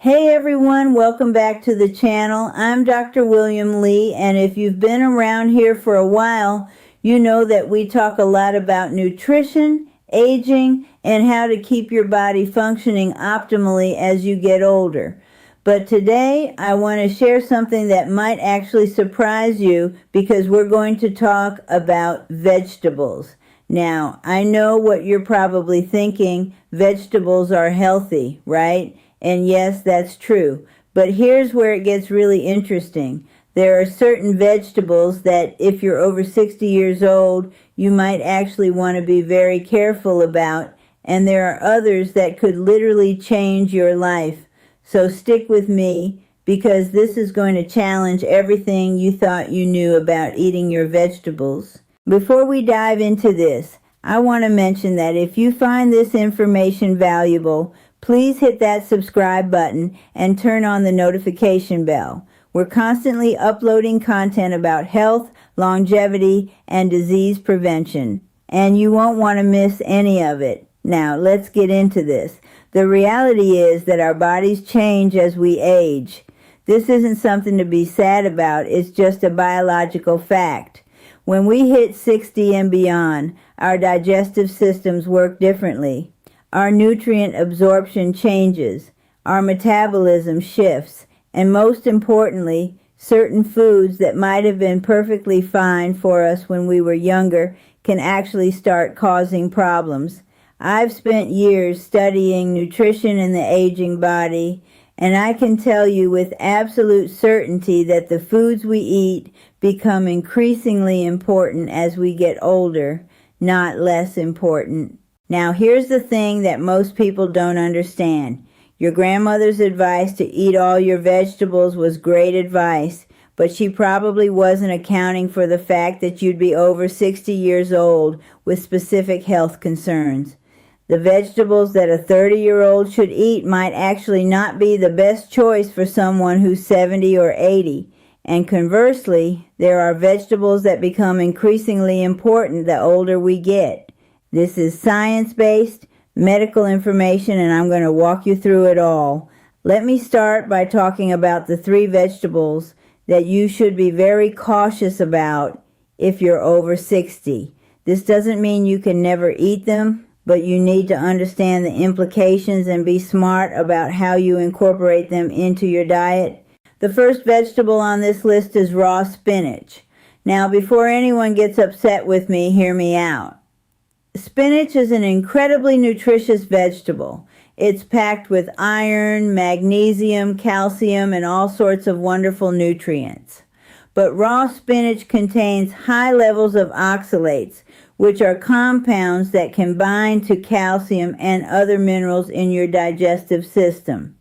Hey everyone, welcome back to the channel. I'm Dr. William Lee, and if you've been around here for a while, you know that we talk a lot about nutrition, aging, and how to keep your body functioning optimally as you get older. But today, I want to share something that might actually surprise you because we're going to talk about vegetables. Now, I know what you're probably thinking, vegetables are healthy, right? And yes, that's true. But here's where it gets really interesting. There are certain vegetables that if you're over 60 years old, you might actually want to be very careful about. And there are others that could literally change your life. So stick with me because this is going to challenge everything you thought you knew about eating your vegetables. Before we dive into this, I want to mention that if you find this information valuable, please hit that subscribe button and turn on the notification bell. We're constantly uploading content about health, longevity, and disease prevention, and you won't want to miss any of it. Now, let's get into this. The reality is that our bodies change as we age. This isn't something to be sad about, it's just a biological fact. When we hit 60 and beyond, our digestive systems work differently. Our nutrient absorption changes, our metabolism shifts, and most importantly, certain foods that might have been perfectly fine for us when we were younger can actually start causing problems. I've spent years studying nutrition in the aging body, and I can tell you with absolute certainty that the foods we eat become increasingly important as we get older, not less important. Now, here's the thing that most people don't understand. Your grandmother's advice to eat all your vegetables was great advice, but she probably wasn't accounting for the fact that you'd be over 60 years old with specific health concerns. The vegetables that a 30-year-old should eat might actually not be the best choice for someone who's 70 or 80. And conversely, there are vegetables that become increasingly important the older we get. This is science-based, medical information, and I'm going to walk you through it all. Let me start by talking about the 3 vegetables that you should be very cautious about if you're over 60. This doesn't mean you can never eat them, but you need to understand the implications and be smart about how you incorporate them into your diet. The first vegetable on this list is raw spinach. Now, before anyone gets upset with me, hear me out. Spinach is an incredibly nutritious vegetable. It's packed with iron, magnesium, calcium, and all sorts of wonderful nutrients. But raw spinach contains high levels of oxalates, which are compounds that can bind to calcium and other minerals in your digestive system.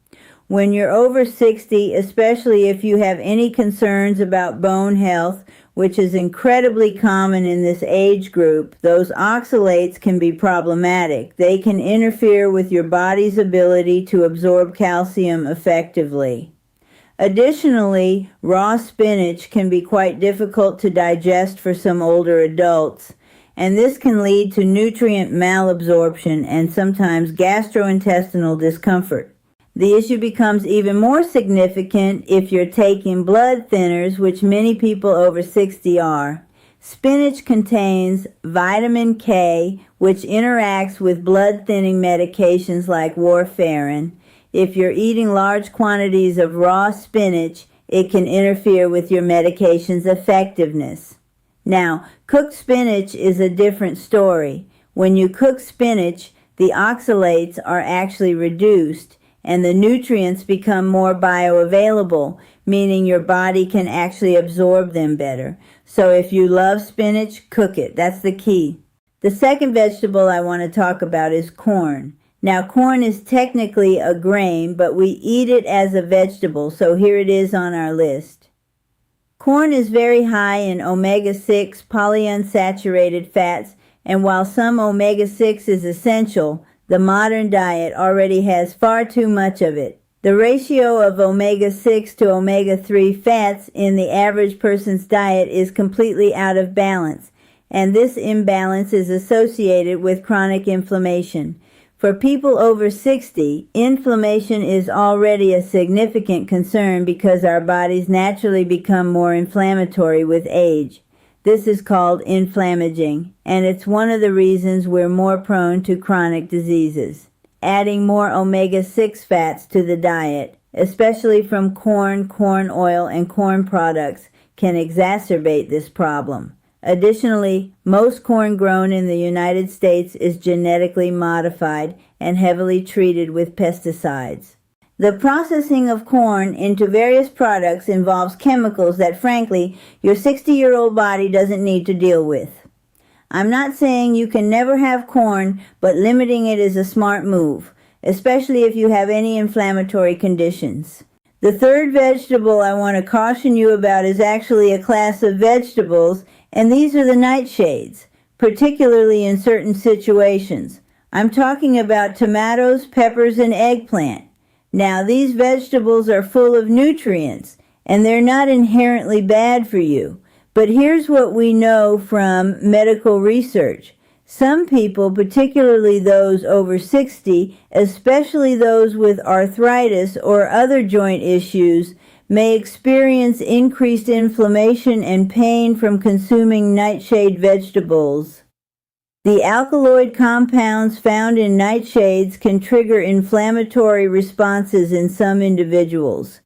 When you're over 60, especially if you have any concerns about bone health, which is incredibly common in this age group, those oxalates can be problematic. They can interfere with your body's ability to absorb calcium effectively. Additionally, raw spinach can be quite difficult to digest for some older adults, and this can lead to nutrient malabsorption and sometimes gastrointestinal discomfort. The issue becomes even more significant if you're taking blood thinners, which many people over 60 are. Spinach contains vitamin K, which interacts with blood thinning medications like warfarin. If you're eating large quantities of raw spinach, it can interfere with your medication's effectiveness. Now, cooked spinach is a different story. When you cook spinach, the oxalates are actually reduced, and the nutrients become more bioavailable, meaning your body can actually absorb them better. So if you love spinach, cook it. That's the key. The second vegetable I want to talk about is corn. Now, corn is technically a grain, but we eat it as a vegetable, so here it is on our list. Corn is very high in omega-6 polyunsaturated fats, and while some omega-6 is essential, the modern diet already has far too much of it. The ratio of omega-6 to omega-3 fats in the average person's diet is completely out of balance, and this imbalance is associated with chronic inflammation. For people over 60, inflammation is already a significant concern because our bodies naturally become more inflammatory with age. This is called inflammaging, and it's one of the reasons we're more prone to chronic diseases. Adding more omega-6 fats to the diet, especially from corn, corn oil, and corn products, can exacerbate this problem. Additionally, most corn grown in the United States is genetically modified and heavily treated with pesticides. The processing of corn into various products involves chemicals that, frankly, your 60-year-old body doesn't need to deal with. I'm not saying you can never have corn, but limiting it is a smart move, especially if you have any inflammatory conditions. The third vegetable I want to caution you about is actually a class of vegetables, and these are the nightshades, particularly in certain situations. I'm talking about tomatoes, peppers, and eggplant. Now, these vegetables are full of nutrients, and they're not inherently bad for you. But here's what we know from medical research. Some people, particularly those over 60, especially those with arthritis or other joint issues, may experience increased inflammation and pain from consuming nightshade vegetables. The alkaloid compounds found in nightshades can trigger inflammatory responses in some individuals.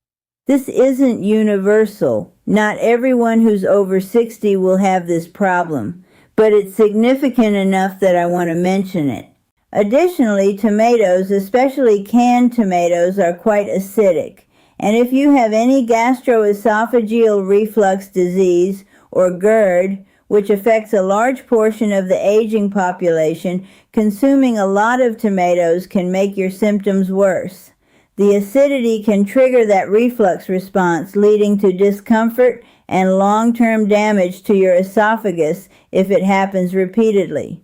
This isn't universal. Not everyone who's over 60 will have this problem, but it's significant enough that I want to mention it. Additionally, tomatoes, especially canned tomatoes, are quite acidic. And if you have any gastroesophageal reflux disease, or GERD, which affects a large portion of the aging population, consuming a lot of tomatoes can make your symptoms worse. The acidity can trigger that reflux response, leading to discomfort and long-term damage to your esophagus if it happens repeatedly.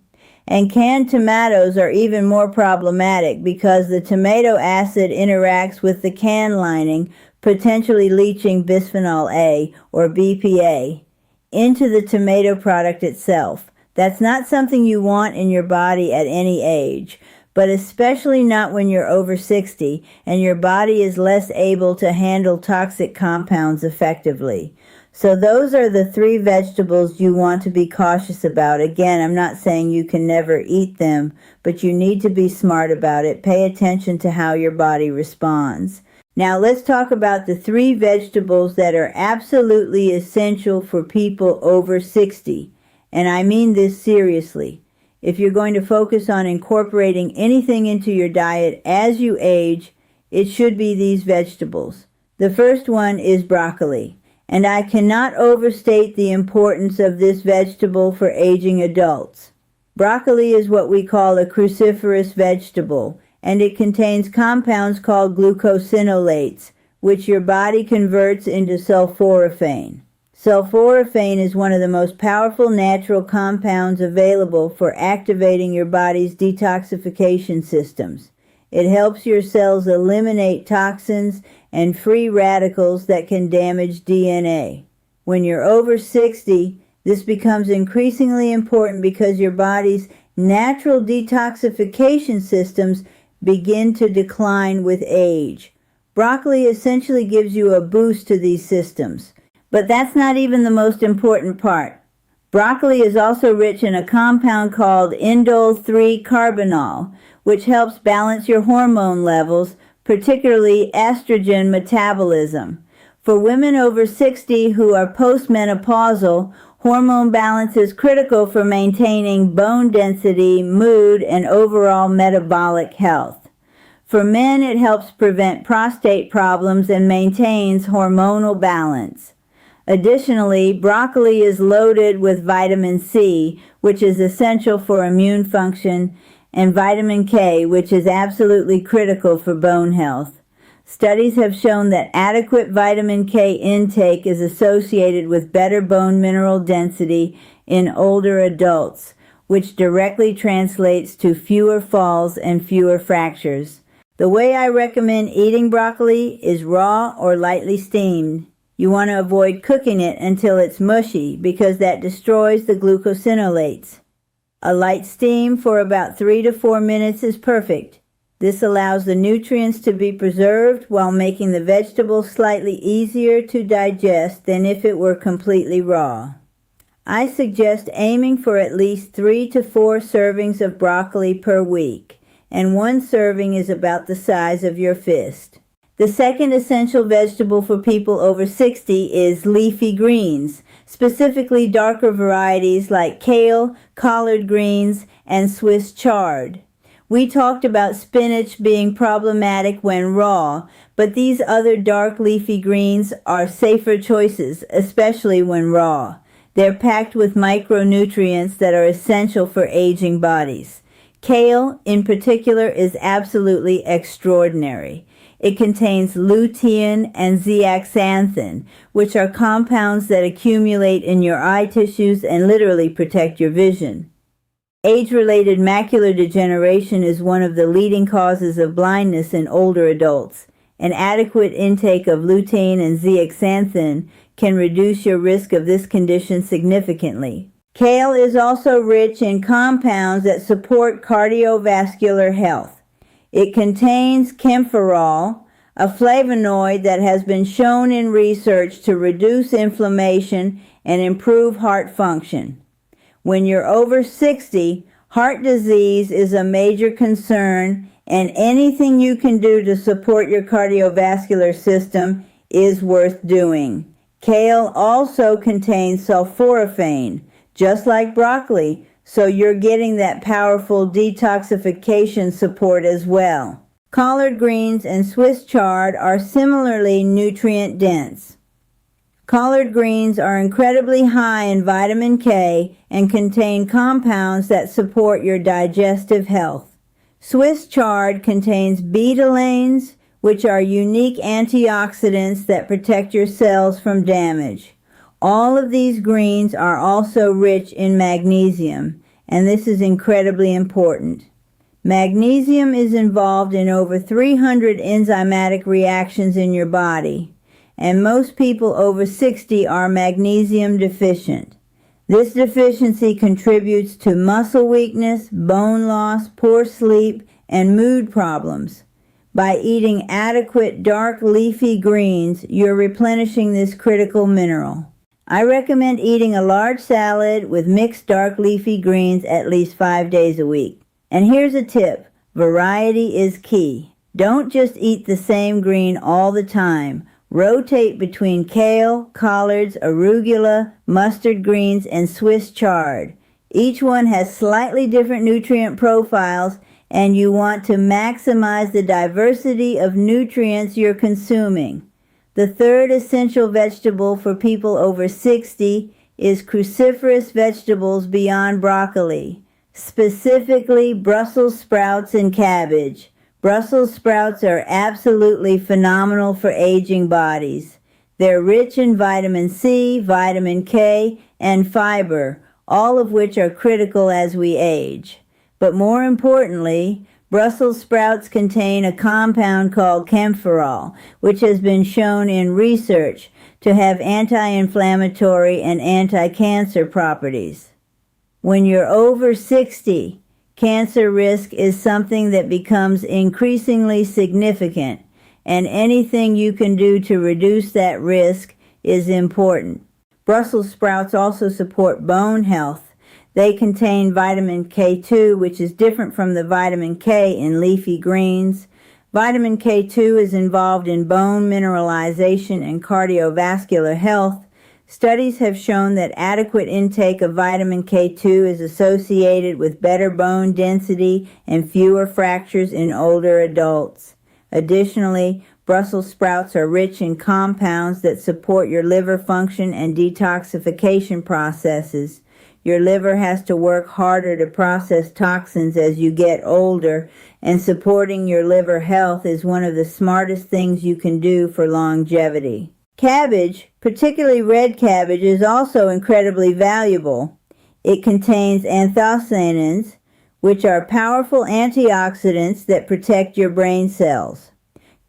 And canned tomatoes are even more problematic because the tomato acid interacts with the can lining, potentially leaching bisphenol A, or BPA, into the tomato product itself. That's not something you want in your body at any age, but especially not when you're over 60 and your body is less able to handle toxic compounds effectively. So those are the three vegetables you want to be cautious about. Again, I'm not saying you can never eat them, but you need to be smart about it. Pay attention to how your body responds. Now let's talk about the three vegetables that are absolutely essential for people over 60. And I mean this seriously. If you're going to focus on incorporating anything into your diet as you age, it should be these vegetables. The first one is broccoli. And I cannot overstate the importance of this vegetable for aging adults. Broccoli is what we call a cruciferous vegetable, and it contains compounds called glucosinolates, which your body converts into sulforaphane. Sulforaphane is one of the most powerful natural compounds available for activating your body's detoxification systems. It helps your cells eliminate toxins and free radicals that can damage DNA. When you're over 60, this becomes increasingly important because your body's natural detoxification systems begin to decline with age. Broccoli essentially gives you a boost to these systems. But that's not even the most important part. Broccoli is also rich in a compound called indole-3-carbinol, which helps balance your hormone levels, particularly estrogen metabolism. For women over 60 who are postmenopausal, hormone balance is critical for maintaining bone density, mood, and overall metabolic health. For men, it helps prevent prostate problems and maintains hormonal balance. Additionally, broccoli is loaded with vitamin C, which is essential for immune function, and vitamin K, which is absolutely critical for bone health. Studies have shown that adequate vitamin K intake is associated with better bone mineral density in older adults, which directly translates to fewer falls and fewer fractures. The way I recommend eating broccoli is raw or lightly steamed. You want to avoid cooking it until it's mushy because that destroys the glucosinolates. A light steam for about 3 to 4 minutes is perfect. This allows the nutrients to be preserved while making the vegetable slightly easier to digest than if it were completely raw. I suggest aiming for at least 3 to 4 servings of broccoli per week, and 1 serving is about the size of your fist. The second essential vegetable for people over 60 is leafy greens, specifically darker varieties like kale, collard greens, and Swiss chard. We talked about spinach being problematic when raw, but these other dark leafy greens are safer choices, especially when raw. They're packed with micronutrients that are essential for aging bodies. Kale, in particular, is absolutely extraordinary. It contains lutein and zeaxanthin, which are compounds that accumulate in your eye tissues and literally protect your vision. Age-related macular degeneration is one of the leading causes of blindness in older adults. An adequate intake of lutein and zeaxanthin can reduce your risk of this condition significantly. Kale is also rich in compounds that support cardiovascular health. It contains kaempferol, a flavonoid that has been shown in research to reduce inflammation and improve heart function. When you're over 60, heart disease is a major concern, and anything you can do to support your cardiovascular system is worth doing. Kale also contains sulforaphane, just like broccoli, so you're getting that powerful detoxification support as well. Collard greens and Swiss chard are similarly nutrient dense. Collard greens are incredibly high in vitamin K and contain compounds that support your digestive health. Swiss chard contains betalains, which are unique antioxidants that protect your cells from damage. All of these greens are also rich in magnesium, and this is incredibly important. Magnesium is involved in over 300 enzymatic reactions in your body, and most people over 60 are magnesium deficient. This deficiency contributes to muscle weakness, bone loss, poor sleep, and mood problems. By eating adequate dark leafy greens, you're replenishing this critical mineral. I recommend eating a large salad with mixed dark leafy greens at least 5 days a week. And here's a tip: variety is key. Don't just eat the same green all the time. Rotate between kale, collards, arugula, mustard greens, and Swiss chard. Each one has slightly different nutrient profiles, and you want to maximize the diversity of nutrients you're consuming. The third essential vegetable for people over 60 is cruciferous vegetables beyond broccoli, specifically Brussels sprouts and cabbage. Brussels sprouts are absolutely phenomenal for aging bodies. They're rich in vitamin C, vitamin K, and fiber, all of which are critical as we age. But more importantly, Brussels sprouts contain a compound called kaempferol, which has been shown in research to have anti-inflammatory and anti-cancer properties. When you're over 60, cancer risk is something that becomes increasingly significant, and anything you can do to reduce that risk is important. Brussels sprouts also support bone health. They contain vitamin K2, which is different from the vitamin K in leafy greens. Vitamin K2 is involved in bone mineralization and cardiovascular health. Studies have shown that adequate intake of vitamin K2 is associated with better bone density and fewer fractures in older adults. Additionally, Brussels sprouts are rich in compounds that support your liver function and detoxification processes. Your liver has to work harder to process toxins as you get older, and supporting your liver health is one of the smartest things you can do for longevity. Cabbage, particularly red cabbage, is also incredibly valuable. It contains anthocyanins, which are powerful antioxidants that protect your brain cells.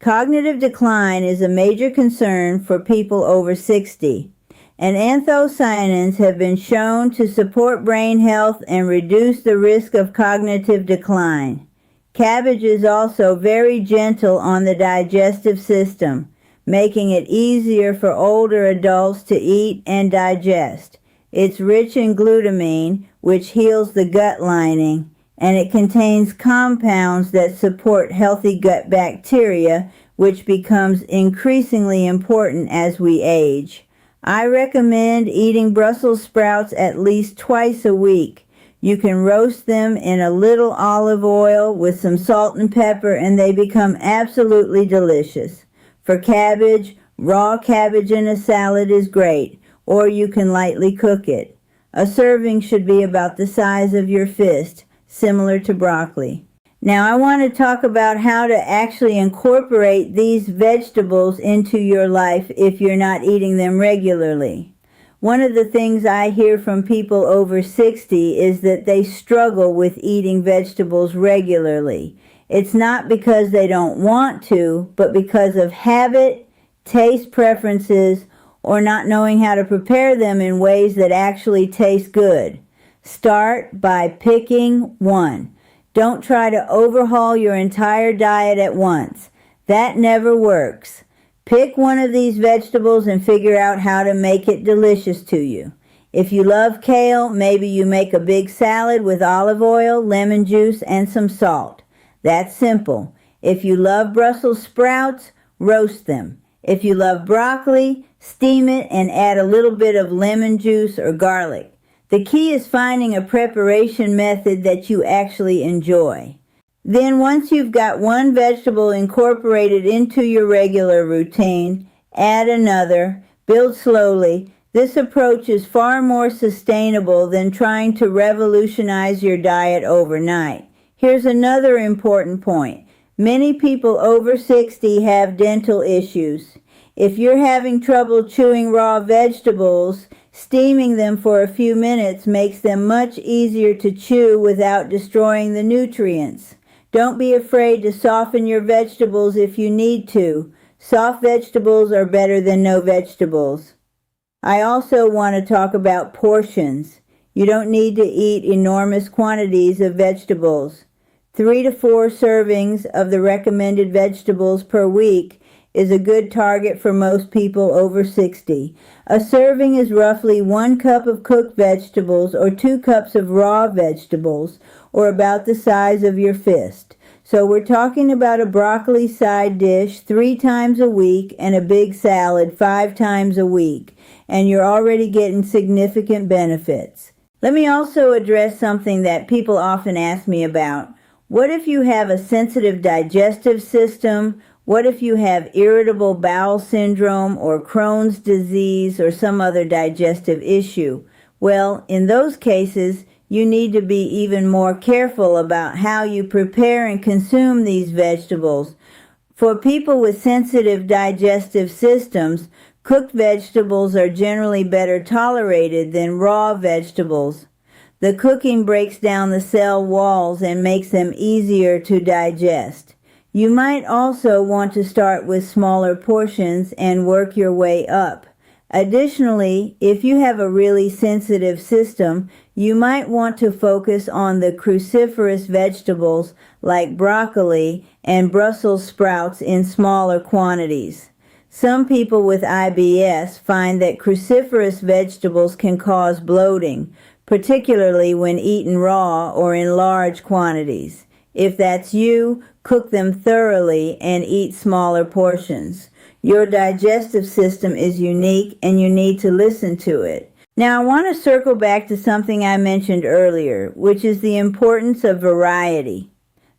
Cognitive decline is a major concern for people over 60. and anthocyanins have been shown to support brain health and reduce the risk of cognitive decline. Cabbage is also very gentle on the digestive system, making it easier for older adults to eat and digest. It's rich in glutamine, which heals the gut lining, and it contains compounds that support healthy gut bacteria, which becomes increasingly important as we age. I recommend eating Brussels sprouts at least twice a week. You can roast them in a little olive oil with some salt and pepper, and they become absolutely delicious. For cabbage, raw cabbage in a salad is great, or you can lightly cook it. A serving should be about the size of your fist, similar to broccoli. Now I want to talk about how to actually incorporate these vegetables into your life if you're not eating them regularly. One of the things I hear from people over 60 is that they struggle with eating vegetables regularly. It's not because they don't want to, but because of habit, taste preferences, or not knowing how to prepare them in ways that actually taste good. Start by picking one. Don't try to overhaul your entire diet at once. That never works. Pick one of these vegetables and figure out how to make it delicious to you. If you love kale, maybe you make a big salad with olive oil, lemon juice, and some salt. That's simple. If you love Brussels sprouts, roast them. If you love broccoli, steam it and add a little bit of lemon juice or garlic. The key is finding a preparation method that you actually enjoy. Then once you've got one vegetable incorporated into your regular routine, add another, build slowly. This approach is far more sustainable than trying to revolutionize your diet overnight. Here's another important point. Many people over 60 have dental issues. If you're having trouble chewing raw vegetables, steaming them for a few minutes makes them much easier to chew without destroying the nutrients. Don't be afraid to soften your vegetables if you need to. Soft vegetables are better than no vegetables. I also want to talk about portions. You don't need to eat enormous quantities of vegetables. 3 to 4 servings of the recommended vegetables per week is a good target for most people over 60. A serving is roughly 1 cup of cooked vegetables or 2 cups of raw vegetables, or about the size of your fist. So we're talking about a broccoli side dish 3 times a week and a big salad 5 times a week, and you're already getting significant benefits. Let me also address something that people often ask me about. What if you have a sensitive digestive system? What if you have irritable bowel syndrome or Crohn's disease or some other digestive issue? Well, in those cases, you need to be even more careful about how you prepare and consume these vegetables. For people with sensitive digestive systems, cooked vegetables are generally better tolerated than raw vegetables. The cooking breaks down the cell walls and makes them easier to digest. You might also want to start with smaller portions and work your way up. Additionally, if you have a really sensitive system, you might want to focus on the cruciferous vegetables like broccoli and Brussels sprouts in smaller quantities. Some people with IBS find that cruciferous vegetables can cause bloating, particularly when eaten raw or in large quantities. If that's you, cook them thoroughly and eat smaller portions. Your digestive system is unique and you need to listen to it. Now I want to circle back to something I mentioned earlier, which is the importance of variety.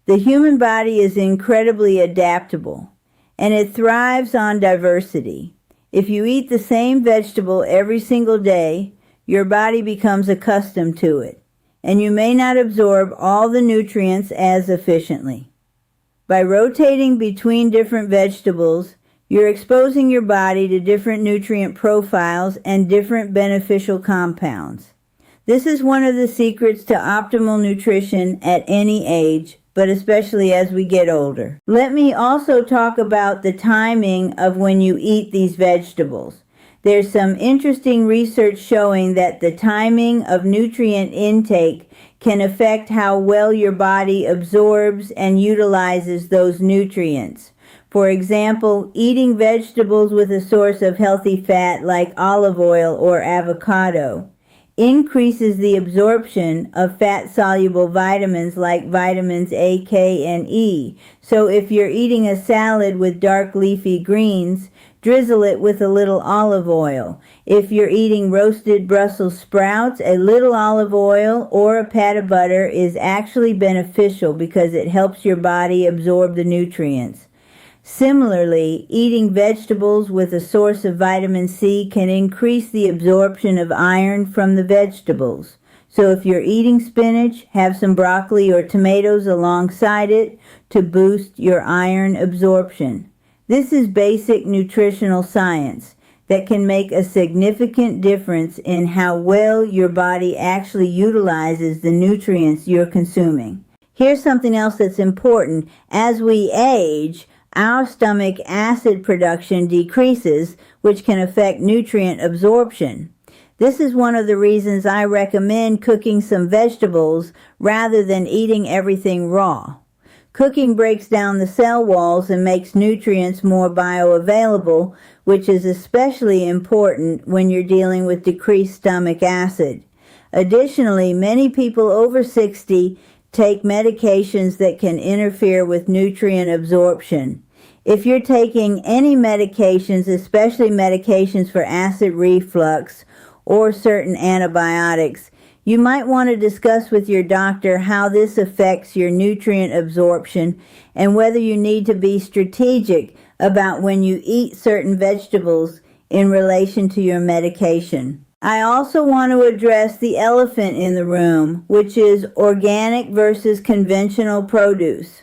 The human body is incredibly adaptable, and it thrives on diversity. If you eat the same vegetable every single day, your body becomes accustomed to it, and you may not absorb all the nutrients as efficiently. By rotating between different vegetables, you're exposing your body to different nutrient profiles and different beneficial compounds. This is one of the secrets to optimal nutrition at any age, but especially as we get older. Let me also talk about the timing of when you eat these vegetables. There's some interesting research showing that the timing of nutrient intake can affect how well your body absorbs and utilizes those nutrients. For example, eating vegetables with a source of healthy fat like olive oil or avocado increases the absorption of fat-soluble vitamins like vitamins A, K, and E. So if you're eating a salad with dark leafy greens, drizzle it with a little olive oil. If you're eating roasted Brussels sprouts, a little olive oil or a pat of butter is actually beneficial because it helps your body absorb the nutrients. Similarly, eating vegetables with a source of vitamin C can increase the absorption of iron from the vegetables. So if you're eating spinach, have some broccoli or tomatoes alongside it to boost your iron absorption. This is basic nutritional science that can make a significant difference in how well your body actually utilizes the nutrients you're consuming. Here's something else that's important. As we age, our stomach acid production decreases, which can affect nutrient absorption. This is one of the reasons I recommend cooking some vegetables rather than eating everything raw. Cooking breaks down the cell walls and makes nutrients more bioavailable, which is especially important when you're dealing with decreased stomach acid. Additionally, many people over 60 take medications that can interfere with nutrient absorption. If you're taking any medications, especially medications for acid reflux or certain antibiotics, you might want to discuss with your doctor how this affects your nutrient absorption and whether you need to be strategic about when you eat certain vegetables in relation to your medication. I also want to address the elephant in the room, which is organic versus conventional produce.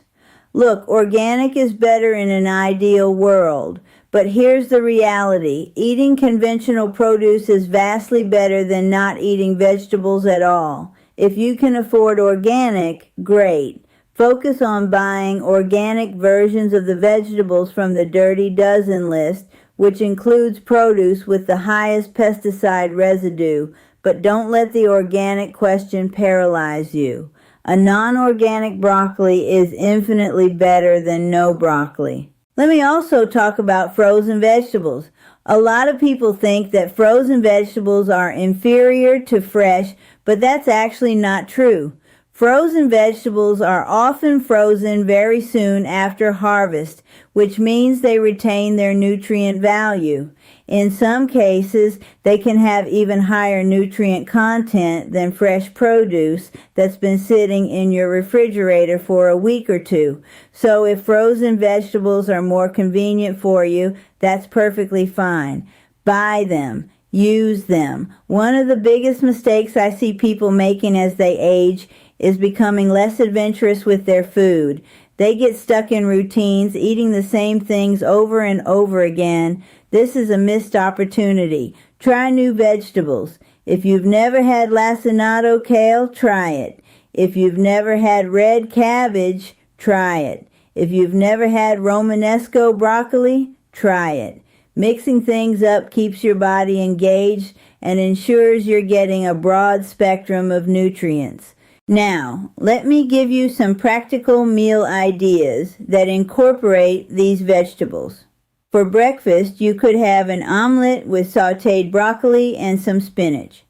Look, organic is better in an ideal world, but here's the reality. Eating conventional produce is vastly better than not eating vegetables at all. If you can afford organic, great. Focus on buying organic versions of the vegetables from the Dirty Dozen list, which includes produce with the highest pesticide residue, but don't let the organic question paralyze you. A non-organic broccoli is infinitely better than no broccoli. Let me also talk about frozen vegetables. A lot of people think that frozen vegetables are inferior to fresh, but that's actually not true. Frozen vegetables are often frozen very soon after harvest, which means they retain their nutrient value. In some cases, they can have even higher nutrient content than fresh produce that's been sitting in your refrigerator for a week or two. So if frozen vegetables are more convenient for you, that's perfectly fine. Buy them. Use them. One of the biggest mistakes I see people making as they age is becoming less adventurous with their food. They get stuck in routines, eating the same things over and over again. This is a missed opportunity. Try new vegetables. If you've never had lacinato kale, try it. If you've never had red cabbage, try it. If you've never had Romanesco broccoli, try it. Mixing things up keeps your body engaged and ensures you're getting a broad spectrum of nutrients. Now, let me give you some practical meal ideas that incorporate these vegetables. For breakfast, you could have an omelet with sautéed broccoli and some spinach.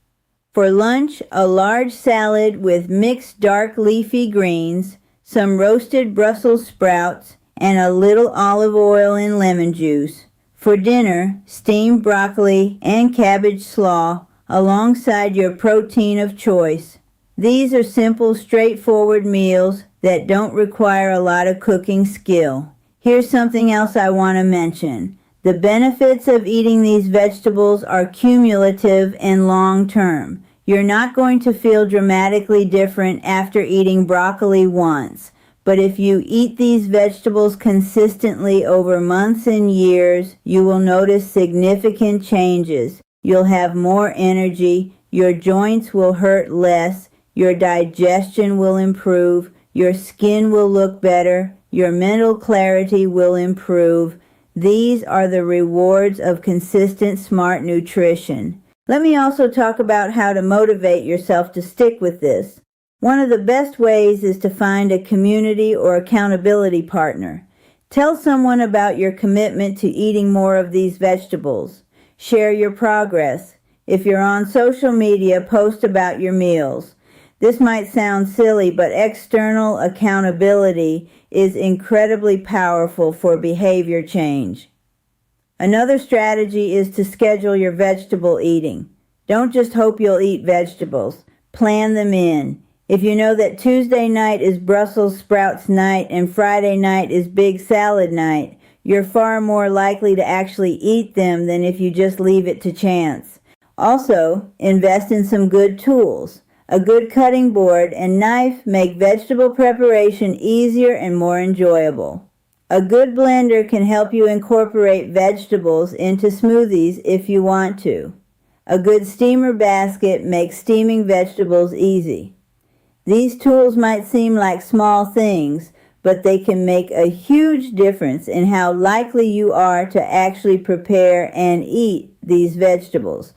For lunch, a large salad with mixed dark leafy greens, some roasted Brussels sprouts, and a little olive oil and lemon juice. For dinner, steamed broccoli and cabbage slaw alongside your protein of choice. These are simple, straightforward meals that don't require a lot of cooking skill. Here's something else I want to mention. The benefits of eating these vegetables are cumulative and long-term. You're not going to feel dramatically different after eating broccoli once. But if you eat these vegetables consistently over months and years, you will notice significant changes. You'll have more energy, your joints will hurt less, your digestion will improve, your skin will look better, your mental clarity will improve. These are the rewards of consistent, smart nutrition. Let me also talk about how to motivate yourself to stick with this. One of the best ways is to find a community or accountability partner. Tell someone about your commitment to eating more of these vegetables. Share your progress. If you're on social media, post about your meals. This might sound silly, but external accountability is incredibly powerful for behavior change. Another strategy is to schedule your vegetable eating. Don't just hope you'll eat vegetables. Plan them in. If you know that Tuesday night is Brussels sprouts night and Friday night is big salad night, you're far more likely to actually eat them than if you just leave it to chance. Also, invest in some good tools. A good cutting board and knife make vegetable preparation easier and more enjoyable. A good blender can help you incorporate vegetables into smoothies if you want to. A good steamer basket makes steaming vegetables easy. These tools might seem like small things, but they can make a huge difference in how likely you are to actually prepare and eat these vegetables.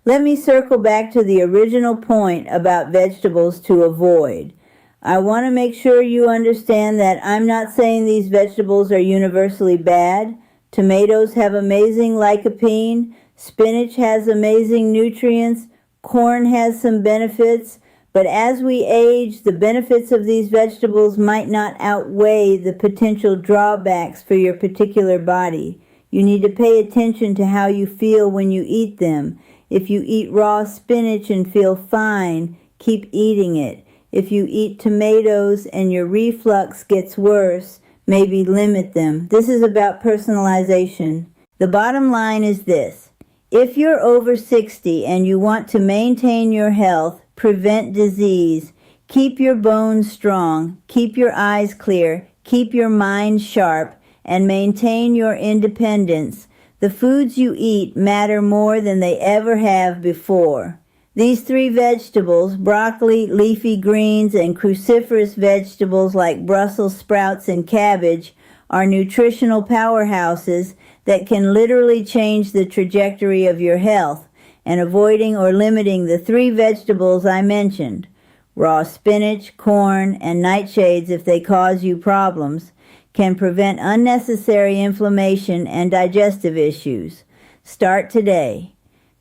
Let me circle back to the original point about vegetables to avoid. I want to make sure you understand that I'm not saying these vegetables are universally bad. Tomatoes have amazing lycopene, spinach has amazing nutrients, corn has some benefits, but as we age, the benefits of these vegetables might not outweigh the potential drawbacks for your particular body. You need to pay attention to how you feel when you eat them. If you eat raw spinach and feel fine, keep eating it. If you eat tomatoes and your reflux gets worse, maybe limit them. This is about personalization. The bottom line is this. If you're over 60 and you want to maintain your health, prevent disease, keep your bones strong, keep your eyes clear, keep your mind sharp, and maintain your independence, the foods you eat matter more than they ever have before. These three vegetables, broccoli, leafy greens, and cruciferous vegetables like Brussels sprouts and cabbage, are nutritional powerhouses that can literally change the trajectory of your health, and avoiding or limiting the three vegetables I mentioned, raw spinach, corn, and nightshades if they cause you problems, can prevent unnecessary inflammation and digestive issues. Start today.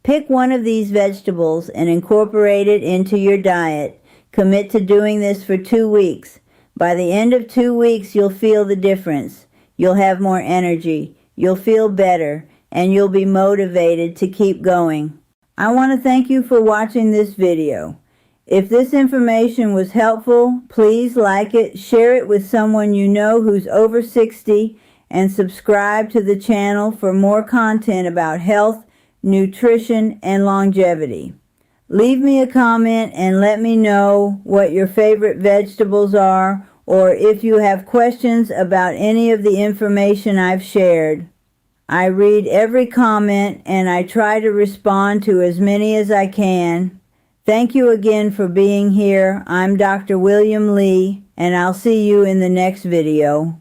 Pick one of these vegetables and incorporate it into your diet. Commit to doing this for 2 weeks. By the end of 2 weeks, you'll feel the difference. You'll have more energy, you'll feel better, and you'll be motivated to keep going. I want to thank you for watching this video. If this information was helpful, please like it, share it with someone you know who's over 60, and subscribe to the channel for more content about health, nutrition, and longevity. Leave me a comment and let me know what your favorite vegetables are, or if you have questions about any of the information I've shared. I read every comment and I try to respond to as many as I can. Thank you again for being here. I'm Dr. William Lee, and I'll see you in the next video.